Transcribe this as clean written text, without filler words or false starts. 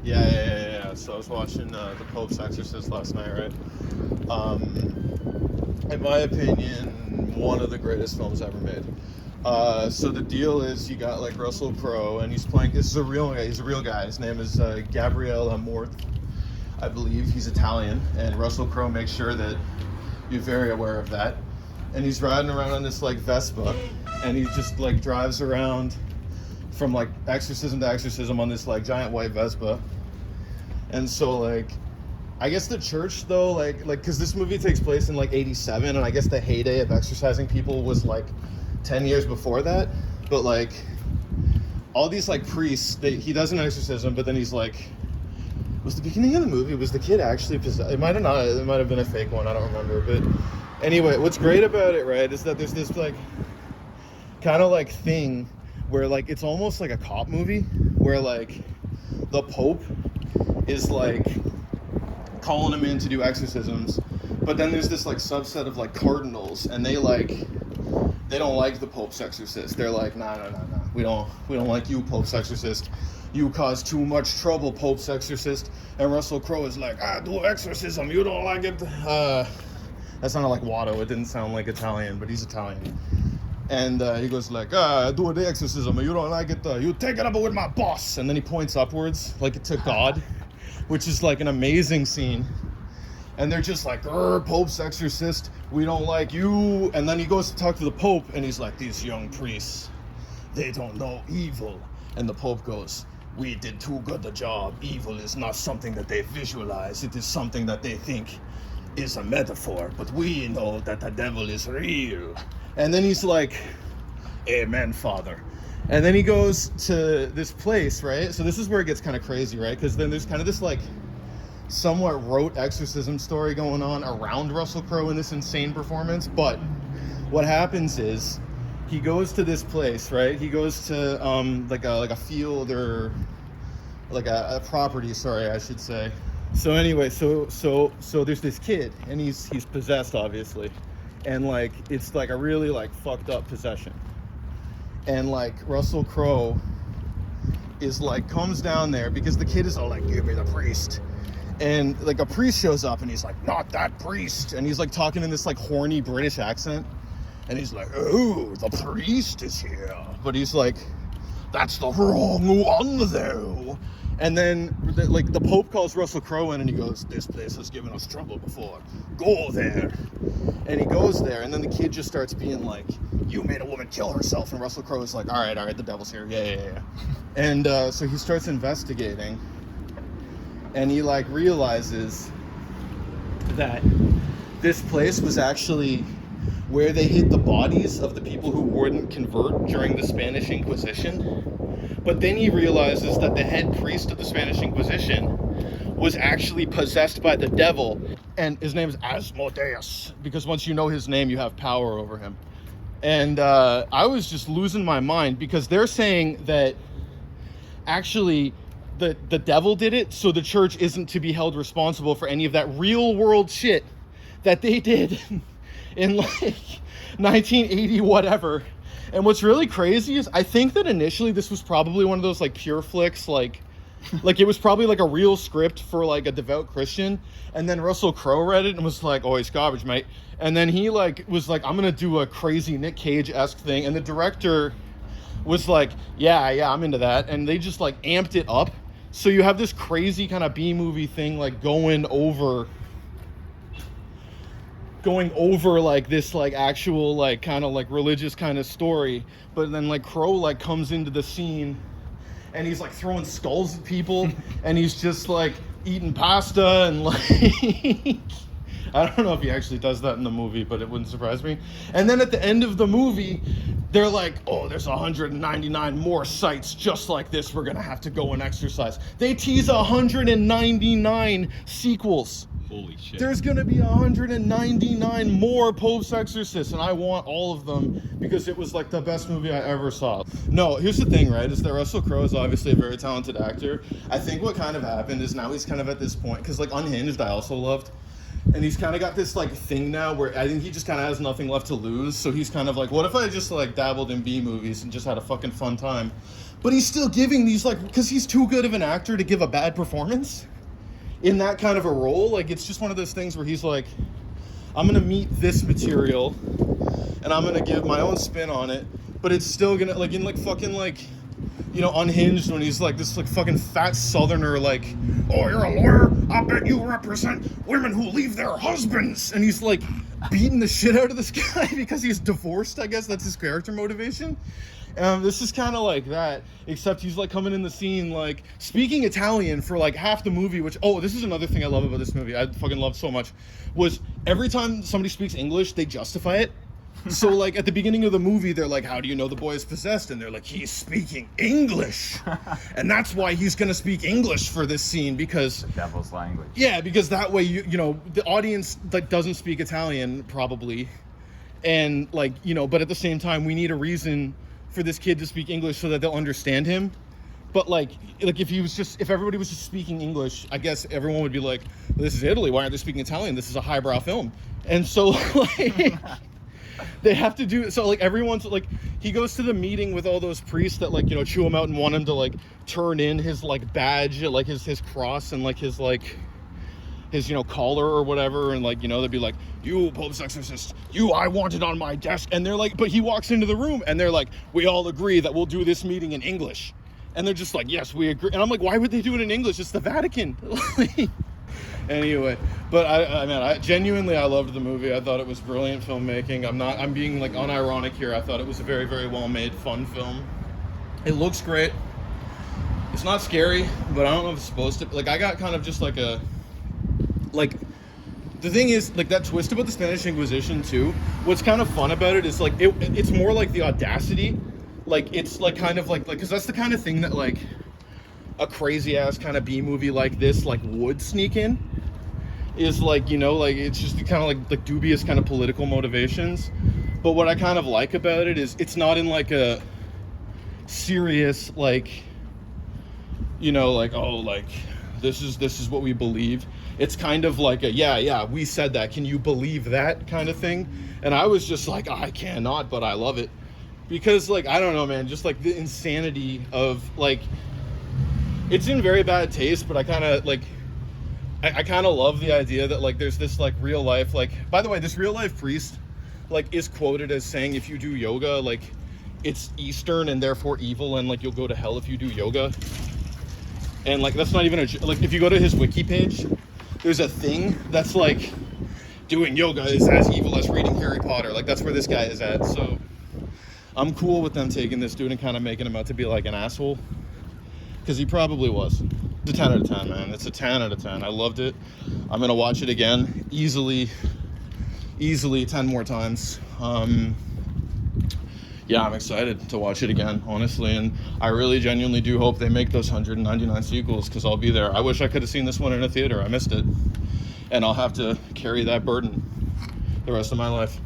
Yeah. So I was watching The Pope's Exorcist last night, right? In my opinion, one of the greatest films ever made. So the deal is you got like Russell Crowe, and he's playing. This is a real guy. He's a real guy. His name is Gabriele Amort, I believe. He's Italian, and Russell Crowe makes sure that you're very aware of that. And he's riding around on this like Vespa, and he just like drives around from like exorcism to exorcism on this like giant white Vespa. And so like, I guess the church though, like because this movie takes place in like 87, and I guess the heyday of exorcising people was like 10 years before that. But like all these like priests, he does an exorcism, but then he's like, was the beginning of the movie, was the kid actually possessed? It might have not, it might have been a fake one, I don't remember. But anyway, what's great about it, right, is that there's this like kind of like thing where like it's almost like a cop movie where like the Pope is like calling him in to do exorcisms, but then there's this like subset of like cardinals, and they don't like the Pope's exorcist. They're like, nah, we don't like you, Pope's exorcist. You cause too much trouble, Pope's exorcist. And Russell Crowe is like, I do exorcism, you don't like it. That sounded like Watto. It didn't sound like Italian, but he's Italian. And he goes like, I do the exorcism, you don't like it. You take it up with my boss. And then he points upwards, like to God, which is like an amazing scene. And they're just like, Pope's exorcist, we don't like you. And then he goes to talk to the Pope, and he's like, these young priests, they don't know evil. And the Pope goes, we did too good a job. Evil is not something that they visualize. It is something that they think is a metaphor. But we know that the devil is real. And then he's like, amen, Father. And then he goes to this place, right? So this is where it gets kind of crazy, right? Because then there's kind of this like somewhat rote exorcism story going on around Russell Crowe in this insane performance. But what happens is he goes to this place, right? He goes to like a field, or like a property, sorry, I should say. So anyway, so there's this kid, and he's possessed, obviously. And like it's like a really like fucked up possession. And like Russell Crowe is like comes down there because the kid is all like, give me the priest. And like a priest shows up, and he's like, not that priest. And he's like talking in this like horny British accent. And he's like, oh, the priest is here. But he's like, that's the wrong one though. And then like the Pope calls Russell Crowe in, and he goes, this place has given us trouble before. Go there. And he goes there, and then the kid just starts being like, you made a woman kill herself. And Russell Crowe is like, all right, the devil's here. Yeah. And so he starts investigating, and he like realizes that this place was actually where they hid the bodies of the people who wouldn't convert during the Spanish Inquisition. But then he realizes that the head priest of the Spanish Inquisition was actually possessed by the devil, and his name is Asmodeus, because once you know his name, you have power over him. And I was just losing my mind, because they're saying that actually the devil did it, so the church isn't to be held responsible for any of that real world shit that they did in like 1980 whatever. And what's really crazy is I think that initially this was probably one of those like pure flicks, like it was probably like a real script for like a devout Christian, and then Russell Crowe read it and was like, oh, it's garbage, mate. And then he like was like, I'm gonna do a crazy Nick Cage-esque thing, and the director was like, yeah, I'm into that. And they just like amped it up, so you have this crazy kind of B-movie thing like going over like this like actual like kind of like religious kind of story. But then like Crowe like comes into the scene, and he's like throwing skulls at people, and he's just like eating pasta, and like I don't know if he actually does that in the movie, but it wouldn't surprise me. And then at the end of the movie, they're like, oh, there's 199 more sites just like this we're gonna have to go and exercise. They tease 199 sequels. Holy shit. There's gonna be 199 more Pope's Exorcists, and I want all of them because it was like the best movie I ever saw. No, here's the thing, right, is that Russell Crowe is obviously a very talented actor. I think what kind of happened is now he's kind of at this point, because like Unhinged I also loved, and he's kind of got this like thing now where I think he just kind of has nothing left to lose, so he's kind of like, what if I just like dabbled in B movies and just had a fucking fun time? but he's still giving these, like, because he's too good of an actor to give a bad performance in that kind of a role. Like, it's just one of those things where he's like, I'm gonna meet this material and I'm gonna give my own spin on it, but it's still gonna, like, in like fucking like, you know, Unhinged, when he's like this like fucking fat southerner, like, oh, you're a lawyer, I bet you represent women who leave their husbands, and he's like beating the shit out of this guy because he's divorced. I guess that's his character motivation. This is kind of like that, except he's like coming in the scene like speaking Italian for like half the movie, which, oh, this is another thing I love about this movie, I fucking love so much, was every time somebody speaks English, they justify it. So, like, at the beginning of the movie, they're like, how do you know the boy is possessed? And they're like, he's speaking English. And that's why he's going to speak English for this scene, because... The devil's language. Yeah, because that way, you know, the audience, like, doesn't speak Italian, probably. And, like, you know, but at the same time, we need a reason for this kid to speak English so that they'll understand him. But, like if everybody was just speaking English, I guess everyone would be like, this is Italy, why aren't they speaking Italian? This is a highbrow film. And so, like... They have to do, so like everyone's like, he goes to the meeting with all those priests that, like, you know, chew him out and want him to like turn in his like badge, like his cross and like his, you know, collar or whatever, and like, you know, they'd be like, you Pope's exorcist, I want it on my desk. And they're like, but he walks into the room and they're like, we all agree that we'll do this meeting in English. And they're just like, yes, we agree. And I'm like, why would they do it in English? It's the Vatican. Anyway, but I genuinely, I loved the movie. I thought it was brilliant filmmaking. I'm being like unironic here. I thought it was a very, very well made, fun film. It looks great. It's not scary, but I don't know if it's supposed to. Like, I got kind of just like the thing is, like, that twist about the Spanish Inquisition too. What's kind of fun about it is like, it's more like the audacity. Like, it's like kind of like, because that's the kind of thing that like a crazy ass kind of B movie like this like would sneak in, is like, you know, like, it's just kind of like dubious kind of political motivations. But what I kind of like about it is it's not in like a serious, like, you know, like, oh, like this is what we believe. It's kind of like a yeah we said that, can you believe that kind of thing. And I was just like, I cannot, but I love it, because like, I don't know, man, just like the insanity of like, it's in very bad taste, but I kind of like, I kind of love the idea that like there's this like real life, like, by the way, this real life priest like is quoted as saying, if you do yoga, like, it's Eastern and therefore evil, and like you'll go to hell if you do yoga. And like, that's not even like, if you go to his wiki page, there's a thing that's like, doing yoga is as evil as reading Harry Potter. Like, that's where this guy is at. So I'm cool with them taking this dude and kind of making him out to be like an asshole, because he probably was. It's a 10 out of 10, man. It's a 10 out of 10. I loved it. I'm gonna watch it again easily 10 more times. Yeah, I'm excited to watch it again, honestly, and I really genuinely do hope they make those 199 sequels, because I'll be there. I wish I could have seen this one in a theater. I missed it, and I'll have to carry that burden the rest of my life.